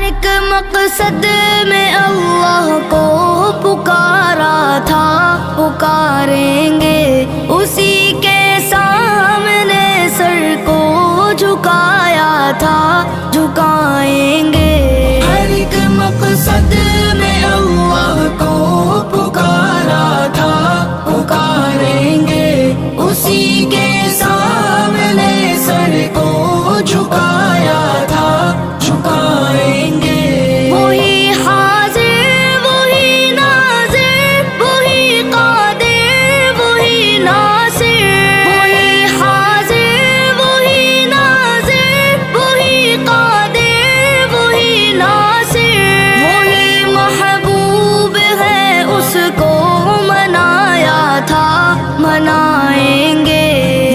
ایک مقصد میں اللہ کو پکارا تھا، پکاریں گے اسی کے سامنے سر کو جھکایا تھا، جھکائیں گے۔ ہر ایک مقصد میں اللہ کو پکارا تھا، پکاریں گے اسی کے سامنے سر کو جھکایا تھا، جھکائیں گے۔ وہی حاضر وہی ناظر، وہی قادر وہی ناصر، وہی حاضر وہی ناظر، وہی قادر وہی ناصر، وہی محبوب ہے اس کو منایا تھا، منائیں گے۔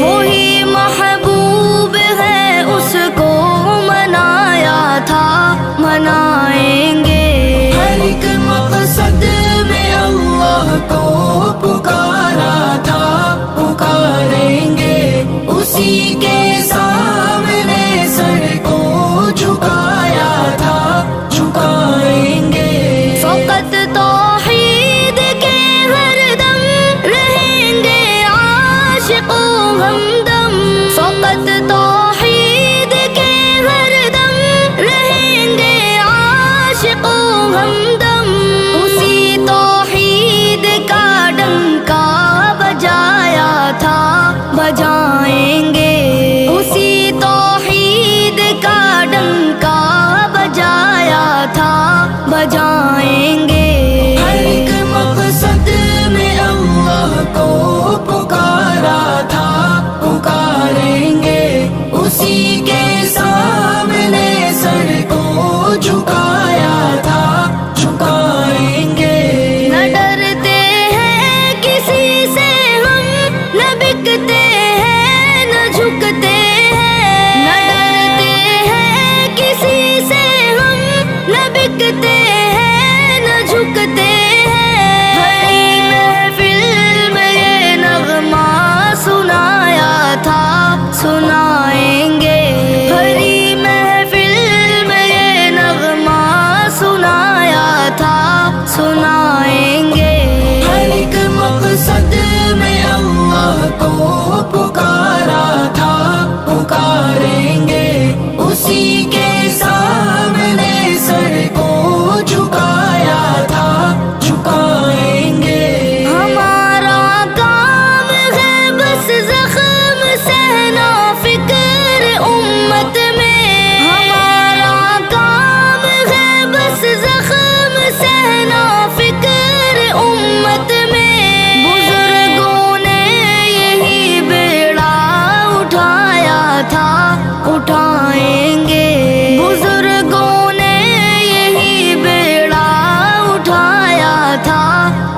وہی محبوب ہے اس کو منایا تھا، منائیں گے۔ ہر ایک مقصد میں اللہ کو پکارا تھا، پکاریں گے اسی کے سامنے سر کو جھکایا تھا، جھکائیں گے۔ فقط توحید کے ہر دم رہیں گے عاشق و ہمدم، فقط توحید کے ہر دم رہیں گے عاشق و ہمدم، اسی توحید کا ڈنکا بجایا تھا، بجائیں گے۔ اسی توحید کا ڈنکا بجایا تھا، بجائیں گے۔ ہر ایک مقصد میں اللہ کو پکارا تھا، پکاریں گے اسی کے سامنے سر کو جھکایا تھا، جھکائیں گے۔ نہ ڈرتے ہیں کسی سے ہم، نہ بکتے ہیں نہ جھکتے ہیں، نہ ڈرتے ہیں کسی سے ہم، نہ بکتے ہیں نہ جھکتے ہیں۔ بھری محفل میں یہ نغمہ سنایا تھا، سنائیں گے۔ بھری محفل میں یہ نغمہ سنایا تھا، سنائیں گے۔ ہر ایک مقصد میں اللہ کو پکارا تھا، پکاریں گے اسی کے سامنے سر کو جھکایا تھا، جھکائیں گے۔ ہمارا کام ہے بس زخم سہنا فکر امت میں، ہمارا کام ہے بس زخم سہنا فکر امت میں، بزرگوں نے یہی بیڑا اٹھایا تھا، اٹھائیں گے۔ بزرگوں نے یہی بیڑا اٹھایا تھا،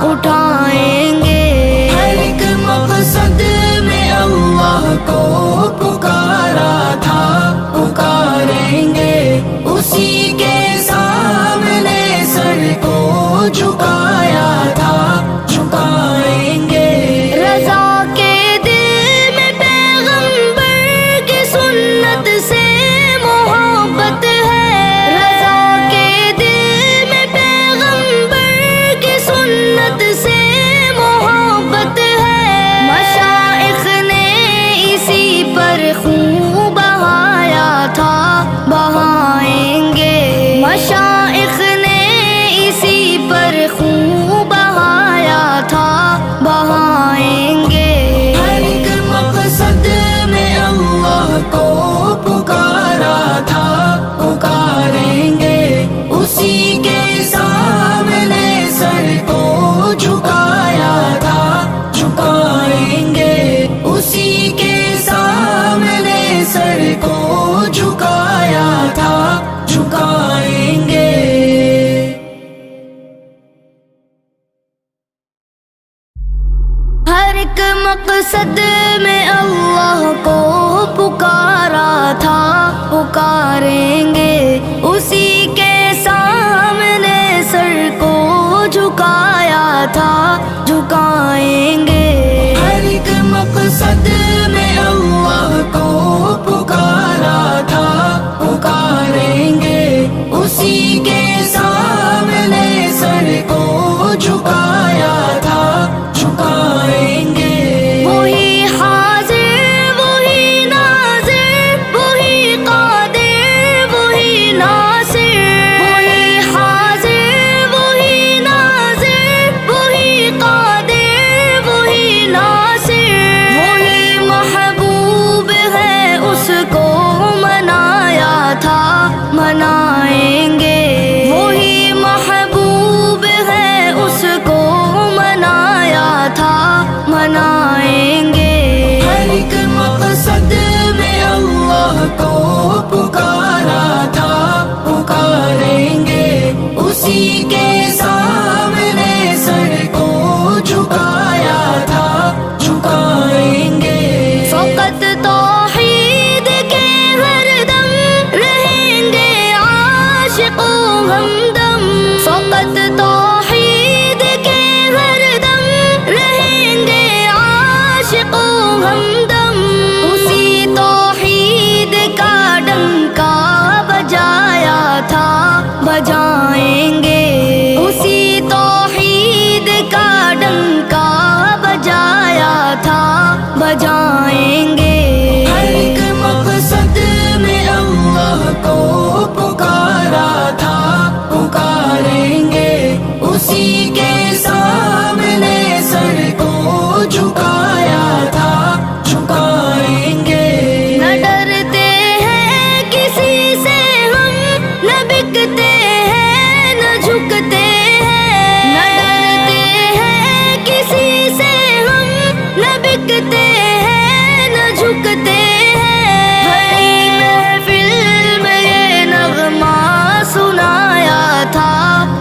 اٹھائیں گے۔ ہر ایک مقصد میں اللہ کو پکارا تھا، پکاریں گے اسی کے سامنے سر کو جھکایا تھا، جھکائیں گے۔ رضا کے دل میں پیغمبر کی سنت سے محبت ہے، رضا کے دل میں پیغمبر کی سنت سے محبت ہے، مشائخ نے اسی پر خون بہایا تھا، بہائیں گے۔ مشائخ نے اسی پر خون بہایا تھا، بہائیں گے۔ ہر ایک مقصد میں اللہ کو پکارا تھا، پکاریں گے اسی کے سامنے سر کو جھکایا تھا، جھکائیں گے۔ اسی کے سامنے سر کو جھکایا تھا، جھکائیں گے۔ ہر ایک مقصد میں اللہ کو پکارا تھا، پکاریں گے اسی کے سامنے سر کو جھکایا تھا، جھکائیں گے۔ ہر ایک مقصد میں اللہ کو پکارا تھا، پکاریں گے اسی منائیں گے. وہی محبوب ہے اس کو منایا تھا منائیں گے. ہر ایک مقصد میں اللہ کو پکارا تھا پکاریں گے. اسی کے سامنے سر کو جھکایا تھا جھکائیں گے. فقط توحید کے ہر دم رہیں گے عاشق و ہمدم. فقط توحید کے ہر دم رہیں گے عاشق و ہمدم. اسی توحید کا ڈنکا بجایا تھا بجائیں گے. اسی توحید کا ڈنکا بجایا تھا بجائیں گے. ہر ایک مقصد میں اللہ کو پکارا تھا پکاریں گے. اسی کے سامنے سر کو جھکایا تھا جھکائیں گے. نہ ڈرتے ہیں کسی سے ہم نہ بکتے ہیں نہ جھکتے ہیں. نہ ڈرتے ہیں کسی سے ہم نہ بکتے ہیں نہ جھکتے ہیں. بھری محفل میں یہ نغمہ سنایا تھا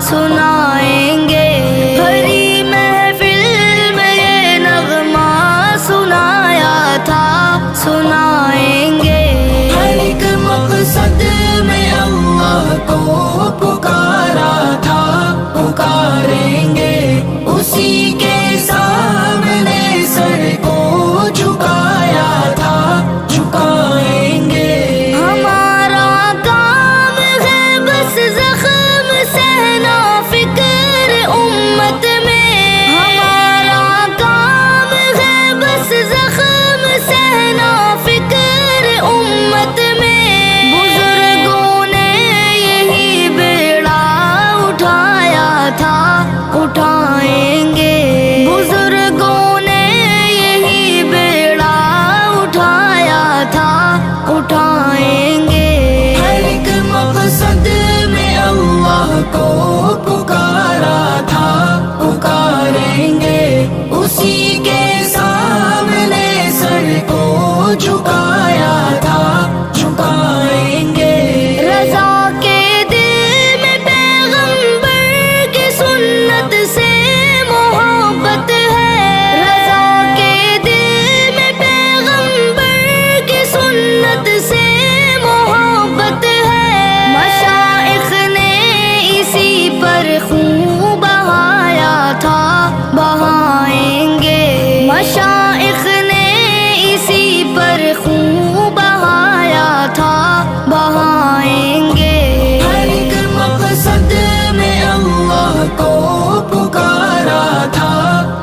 سنائیں گے. بھری محفل میں یہ نغمہ سنایا تھا سنائیں گے. ہر ایک مقصد میں اللہ کو پکارا تھا پکاریں گے. اسی کے سامنے سر کو جھکایا تھا جھکائیں گے. ہمارا کام ہے بس زخم سہنا فکر امت میں. ہمارا کام ہے بس زخم سہنا فکر امت میں. بزرگوں نے یہی بیڑا اٹھایا تھا اٹھائیں گے. بزرگوں نے یہی بیڑا اٹھایا تھا اٹھائیں گے. ہر ایک مقصد میں اللہ کو پکارا تھا پکاریں گے. اسی کے سامنے سر کو جھکایا تھا جھکائیں گے. رضا کے دل میں پیغمبر کی سنت سے محبت ہے. رضا کے دل میں پیغمبر کی سنت سے محبت ہے. مشائخ نے اسی پر خون بہایا تھا بہائیں گے. مشائخ نے اسی پر خون بہایا تھا بہائیں گے. ہر ایک مقصد میں اللہ کو پکارا تھا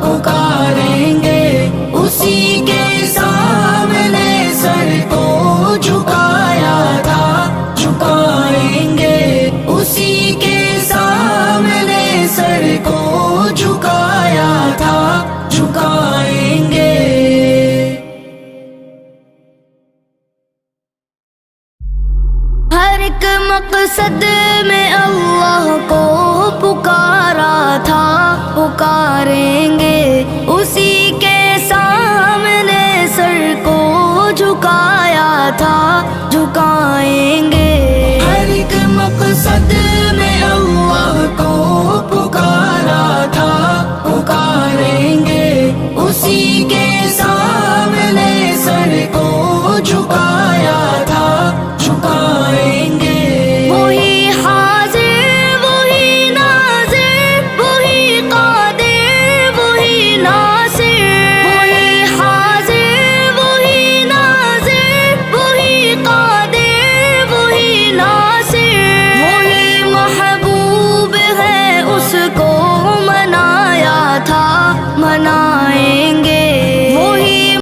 پکاریں گے. اسی کے سامنے سر کو جھکایا تھا جھکائیں گے. اسی کے سامنے سر کو جھکایا تھا جھکائیں گے. ہر ایک مقصد میں اللہ کو پکارا تھا پکاریں گے. اسی کے سامنے سر کو جھکایا تھا جھکائیں گے. ہر ایک مقصد میں اللہ کو پکارا تھا پکاریں گے. اسی کے سامنے سر کو جھکایا تھا جھکائیں گے. وہی حاضر وہی ناظر وہی قادر وہی ناصر. وہی حاضر وہی ناظر وہی قادر وہی ناصر. وہی محبوب ہے اس کو منایا تھا منائیں